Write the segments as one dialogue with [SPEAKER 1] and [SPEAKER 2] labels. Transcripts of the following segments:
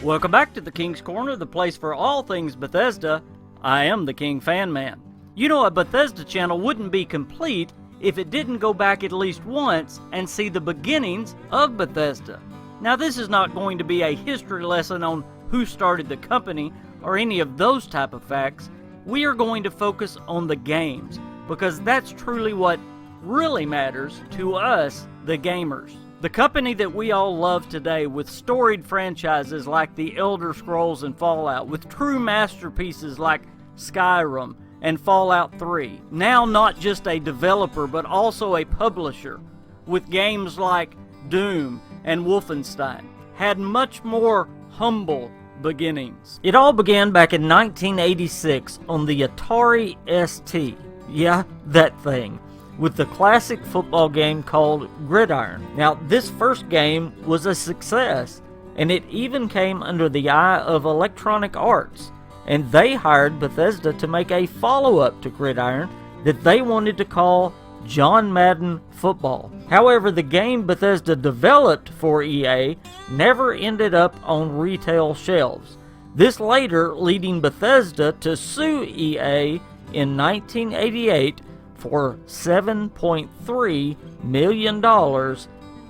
[SPEAKER 1] Welcome back to the King's Corner, the place for all things Bethesda. I am the KingFanMan. You know, a Bethesda channel wouldn't be complete if it didn't go back at least once and see the beginnings of Bethesda. Now, this is not going to be a history lesson on who started the company or any of those type of facts. We are going to focus on the games, because that's truly what really matters to us, the gamers. The company that we all love today, with storied franchises like the Elder Scrolls and Fallout, with true masterpieces like Skyrim and Fallout 3, now not just a developer but also a publisher, with games like Doom and Wolfenstein, had much more humble beginnings. It all began back in 1986 on the Atari ST. Yeah, that thing. With the classic football game called Gridiron. Now, this first game was a success, and it even came under the eye of Electronic Arts, and they hired Bethesda to make a follow-up to Gridiron that they wanted to call John Madden Football. However, the game Bethesda developed for EA never ended up on retail shelves. This later leading Bethesda to sue EA in 1988 for $7.3 million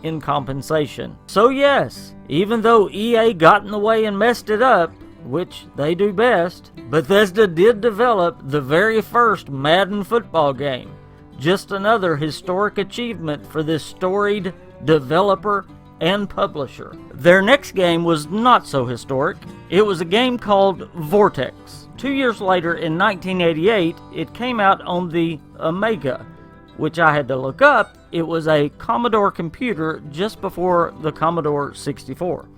[SPEAKER 1] in compensation. So yes, even though EA got in the way and messed it up, which they do best, Bethesda did develop the very first Madden football game. Just another historic achievement for this storied developer and publisher. Their next game was not so historic. It was a game called Vortex. 2 years later, in 1988, it came out on the Amiga, which I had to look up. It was a Commodore computer just before the Commodore 64.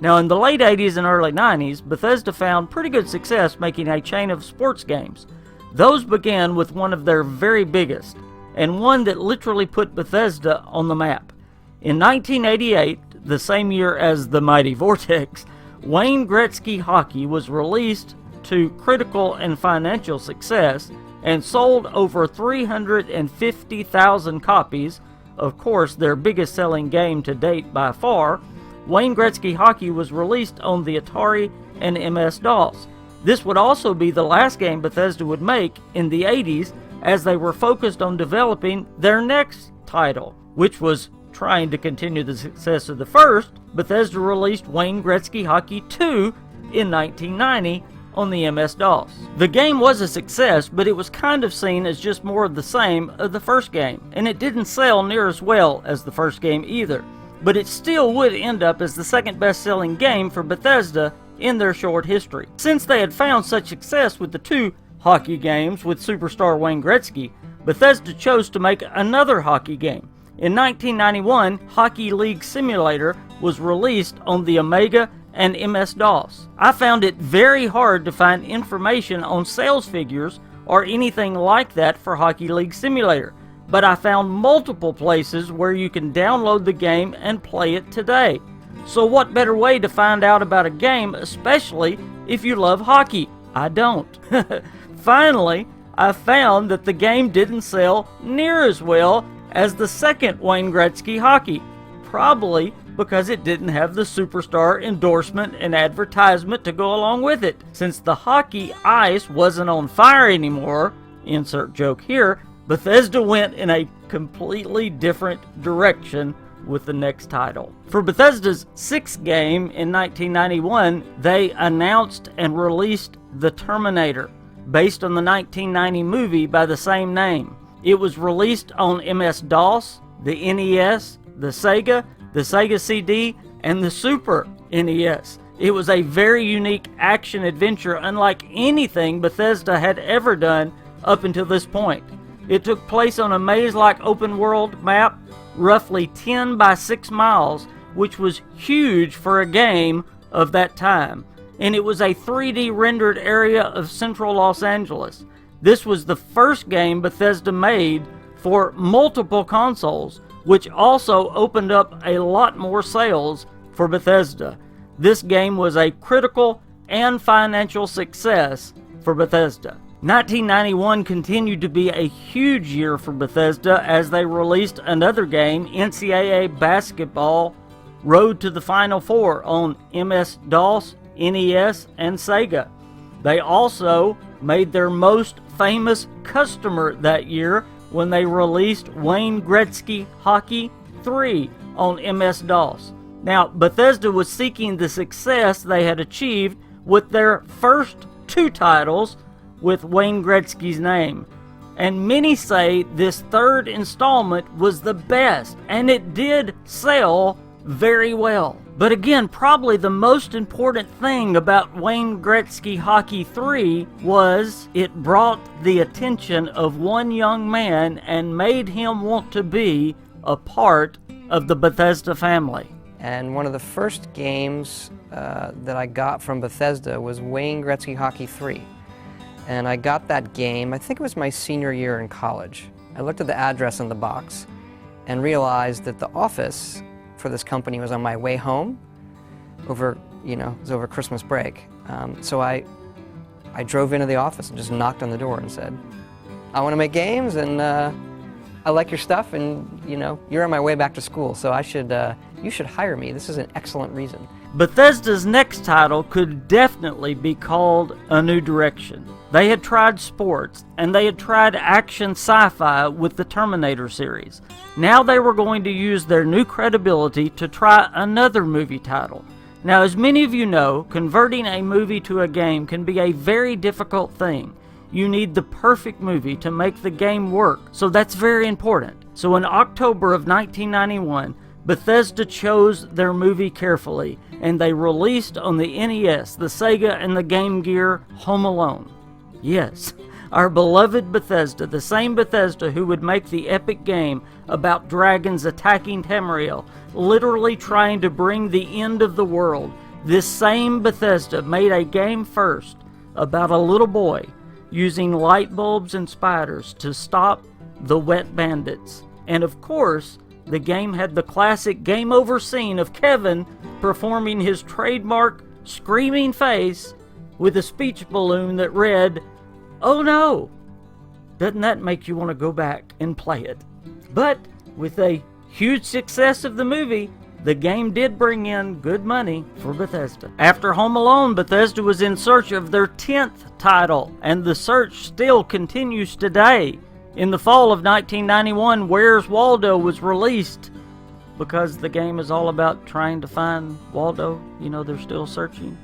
[SPEAKER 1] Now, in the late 80s and early 90s, Bethesda found pretty good success making a chain of sports games. Those began with one of their very biggest, and one that literally put Bethesda on the map. In 1988, the same year as the mighty Vortex, Wayne Gretzky Hockey was released to critical and financial success and sold over 350,000 copies. Of course, their biggest selling game to date by far. Wayne Gretzky Hockey was released on the Atari and MS-DOS. This would also be the last game Bethesda would make in the 80s, as they were focused on developing their next title, which was trying to continue the success of the first. Bethesda released Wayne Gretzky Hockey 2 in 1990 on the MS-DOS. The game was a success, but it was kind of seen as just more of the same of the first game, and it didn't sell near as well as the first game either. But it still would end up as the second best-selling game for Bethesda in their short history. Since they had found such success with the two hockey games with superstar Wayne Gretzky, Bethesda chose to make another hockey game. In 1991, Hockey League Simulator was released on the Amiga and MS-DOS. I found it very hard to find information on sales figures or anything like that for Hockey League Simulator, but I found multiple places where you can download the game and play it today. So what better way to find out about a game, especially if you love hockey? I don't. Finally, I found that the game didn't sell near as well as the second Wayne Gretzky Hockey, probably because it didn't have the superstar endorsement and advertisement to go along with it. Since the hockey ice wasn't on fire anymore, insert joke here, Bethesda went in a completely different direction with the next title. For Bethesda's sixth game in 1991, they announced and released the Terminator, based on the 1990 movie by the same name. It was released on MS-DOS, the NES, the Sega CD, and the Super NES. It was a very unique action-adventure unlike anything Bethesda had ever done up until this point. It took place on a maze-like open-world map, roughly 10 by 6 miles, which was huge for a game of that time. And it was a 3D rendered area of central Los Angeles. This was the first game Bethesda made for multiple consoles, which also opened up a lot more sales for Bethesda. This game was a critical and financial success for Bethesda. 1991 continued to be a huge year for Bethesda as they released another game, NCAA Basketball Road to the Final Four on MS-DOS, NES, and Sega. They also made their most famous customer that year when they released Wayne Gretzky Hockey 3 on MS-DOS. Now, Bethesda was seeking the success they had achieved with their first two titles with Wayne Gretzky's name. And many say this third installment was the best, and it did sell very well. But again, probably the most important thing about Wayne Gretzky Hockey 3 was it brought the attention of one young man and made him want to be a part of the Bethesda family.
[SPEAKER 2] And one of the first games that I got from Bethesda was Wayne Gretzky Hockey 3. And I got that game, I think it was my senior year in college. I looked at the address on the box and realized that the office for this company was on my way home over, it was over Christmas break. So I drove into the office and just knocked on the door and said, I want to make games, and I like your stuff, and you're on my way back to school, so you should hire me. This is an excellent reason.
[SPEAKER 1] Bethesda's next title could definitely be called A New Direction. They had tried sports, and they had tried action sci-fi with the Terminator series. Now they were going to use their new credibility to try another movie title. Now, as many of you know, converting a movie to a game can be a very difficult thing. You need the perfect movie to make the game work, so that's very important. So in October of 1991, Bethesda chose their movie carefully, and they released on the NES, the Sega, and the Game Gear Home Alone. Yes, our beloved Bethesda, the same Bethesda who would make the epic game about dragons attacking Tamriel, literally trying to bring the end of the world. This same Bethesda made a game first about a little boy using light bulbs and spiders to stop the wet bandits. And of course, the game had the classic game over scene of Kevin performing his trademark screaming face with a speech balloon that read, "Oh no!" Doesn't that make you want to go back and play it? But with a huge success of the movie, the game did bring in good money for Bethesda. After Home Alone, Bethesda was in search of their 10th title, and the search still continues today. In the fall of 1991, Where's Waldo was released. Because the game is all about trying to find Waldo, they're still searching.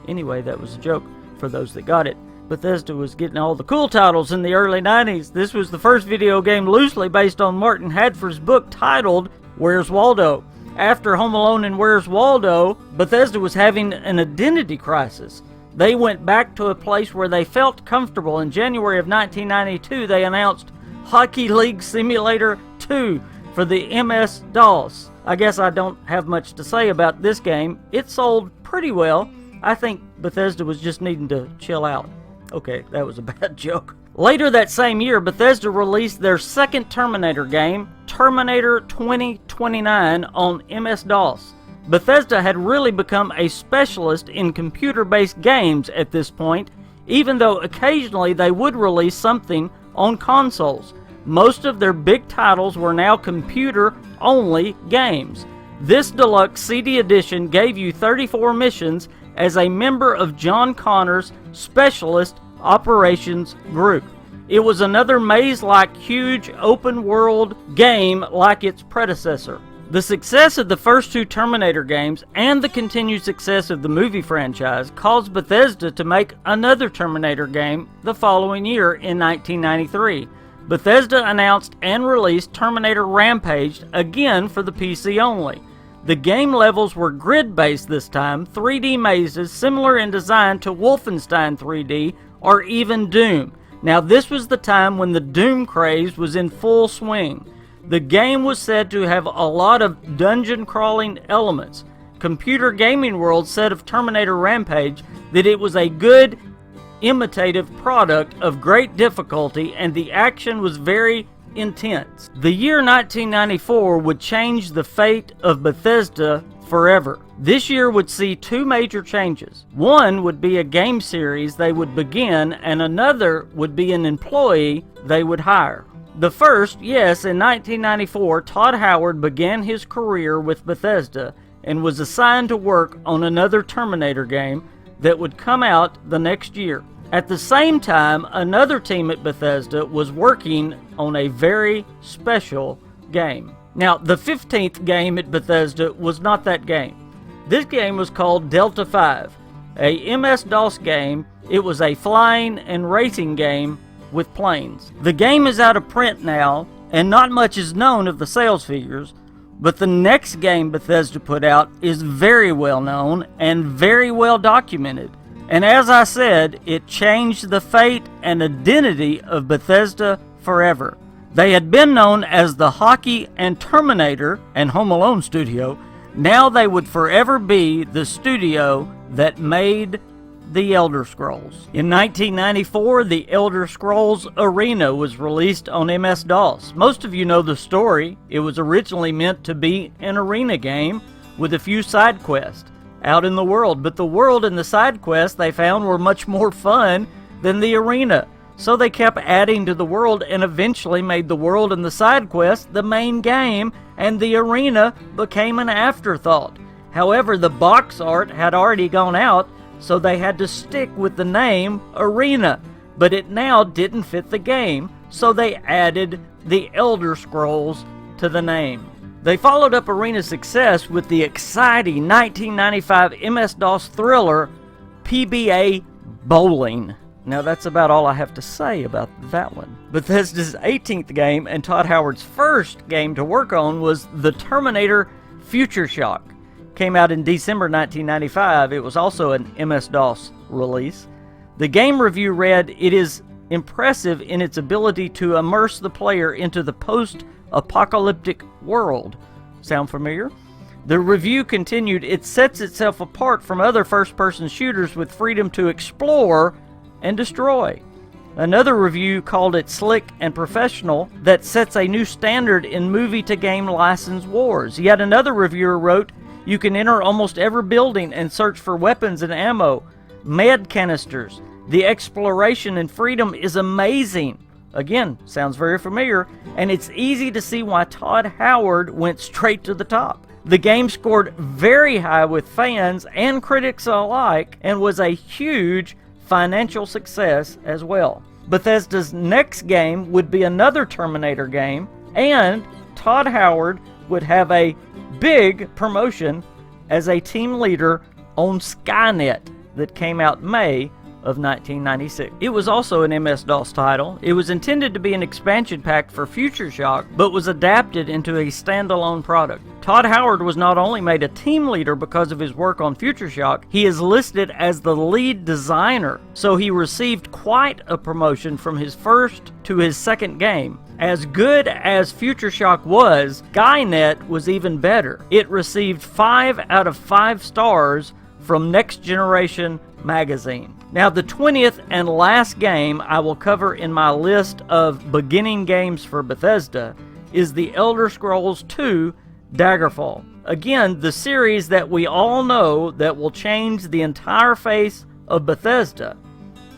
[SPEAKER 1] Anyway, that was a joke for those that got it. Bethesda was getting all the cool titles in the early 90s. This was the first video game loosely based on Martin Hadford's book titled Where's Waldo. After Home Alone and Where's Waldo, Bethesda was having an identity crisis. They went back to a place where they felt comfortable. In January of 1992, they announced Hockey League Simulator 2 for the MS-DOS. I guess I don't have much to say about this game. It sold pretty well. I think Bethesda was just needing to chill out. Okay, that was a bad joke. Later that same year, Bethesda released their second Terminator game, Terminator 2029, on MS-DOS. Bethesda had really become a specialist in computer-based games at this point, even though occasionally they would release something on consoles. Most of their big titles were now computer-only games. This deluxe CD edition gave you 34 missions as a member of John Connor's Specialist Operations Group. It was another maze-like huge open-world game like its predecessor. The success of the first two Terminator games and the continued success of the movie franchise caused Bethesda to make another Terminator game the following year in 1993. Bethesda announced and released Terminator Rampage, again for the PC only. The game levels were grid-based this time, 3D mazes similar in design to Wolfenstein 3D or even Doom. Now this was the time when the Doom craze was in full swing. The game was said to have a lot of dungeon crawling elements. Computer Gaming World said of Terminator Rampage that it was a good imitative product of great difficulty and the action was very intense. The year 1994 would change the fate of Bethesda forever. This year would see two major changes. One would be a game series they would begin, and another would be an employee they would hire. The first, yes, in 1994, Todd Howard began his career with Bethesda and was assigned to work on another Terminator game that would come out the next year. At the same time, another team at Bethesda was working on a very special game. Now, the 15th game at Bethesda was not that game. This game was called Delta 5, a MS-DOS game. It was a flying and racing game with planes. The game is out of print now, and not much is known of the sales figures, but the next game Bethesda put out is very well known and very well documented. And as I said, it changed the fate and identity of Bethesda forever. They had been known as the Hockey and Terminator and Home Alone studio. Now they would forever be the studio that made the Elder Scrolls. In 1994, the Elder Scrolls Arena was released on MS-DOS. Most of you know the story. It was originally meant to be an arena game with a few side quests out in the world, but the world and the side quests they found were much more fun than the arena. So they kept adding to the world and eventually made the world and the side quests the main game, and the arena became an afterthought. However, the box art had already gone out, so they had to stick with the name Arena, but it now didn't fit the game, so they added the Elder Scrolls to the name. They followed up Arena's success with the exciting 1995 MS-DOS thriller PBA Bowling. Now that's about all I have to say about that one. Bethesda's 18th game and Todd Howard's first game to work on was the Terminator Future Shock. Came out in December 1995. It was also an MS-DOS release. The game review read, "It is impressive in its ability to immerse the player into the post-apocalyptic world." Sound familiar? The review continued, "It sets itself apart from other first-person shooters with freedom to explore and destroy." Another review called it slick and professional that sets a new standard in movie-to-game license wars. Yet another reviewer wrote, "You can enter almost every building and search for weapons and ammo, med canisters. The exploration and freedom is amazing." Again, sounds very familiar, and it's easy to see why Todd Howard went straight to the top. The game scored very high with fans and critics alike and was a huge financial success as well. Bethesda's next game would be another Terminator game, and Todd Howard would have a big promotion as a team leader on Skynet that came out May of 1996. It was also an MS-DOS title. It was intended to be an expansion pack for Future Shock, but was adapted into a standalone product. Todd Howard was not only made a team leader because of his work on Future Shock, he is listed as the lead designer, so he received quite a promotion from his first to his second game. As good as Future Shock was, Skynet was even better. It received 5 out of 5 stars from Next Generation magazine. Now, the 20th and last game I will cover in my list of beginning games for Bethesda is the Elder Scrolls II Daggerfall. Again, the series that we all know that will change the entire face of Bethesda.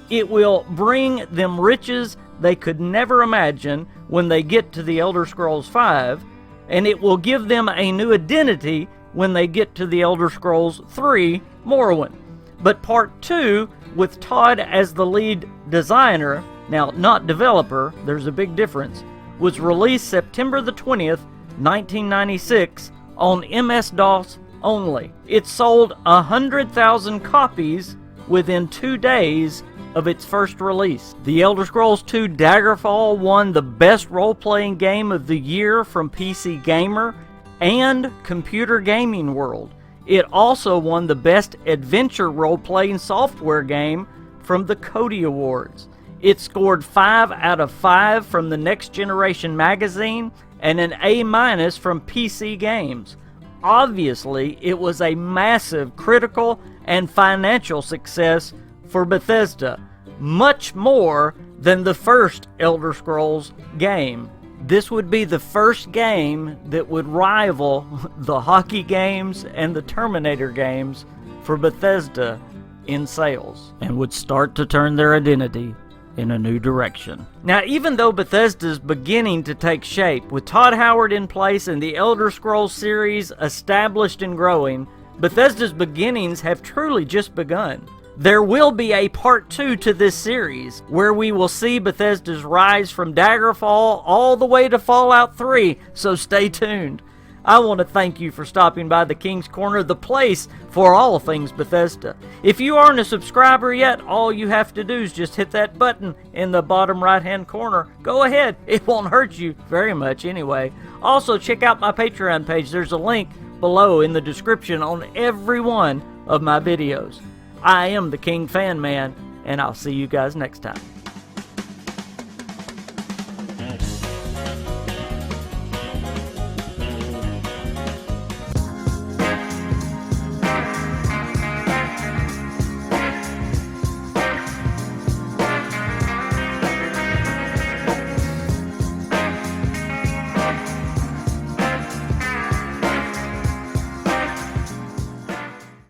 [SPEAKER 1] It will bring them riches they could never imagine when they get to the Elder Scrolls V, and it will give them a new identity when they get to the Elder Scrolls III Morrowind. But Part 2, with Todd as the lead designer, now not developer, there's a big difference, was released September the 20th, 1996 on MS-DOS only. It sold 100,000 copies within 2 days of its first release. The Elder Scrolls II Daggerfall won the Best Role-Playing Game of the Year from PC Gamer and Computer Gaming World. It also won the Best Adventure Role-Playing Software Game from the Cody Awards. It scored 5 out of 5 from the Next Generation magazine and an A- from PC Games. Obviously, it was a massive critical and financial success for Bethesda, much more than the first Elder Scrolls game. This would be the first game that would rival the hockey games and the Terminator games for Bethesda in sales, and would start to turn their identity in a new direction. Now, even though Bethesda's beginning to take shape, with Todd Howard in place and the Elder Scrolls series established and growing, Bethesda's beginnings have truly just begun. There will be a part 2 to this series, where we will see Bethesda's rise from Daggerfall all the way to Fallout 3, so stay tuned. I want to thank you for stopping by the King's Corner, the place for all things Bethesda. If you aren't a subscriber yet, all you have to do is just hit that button in the bottom right-hand corner. Go ahead, it won't hurt you very much anyway. Also, check out my Patreon page. There's a link below in the description on every one of my videos. I am the KingFanMan, and I'll see you guys next time.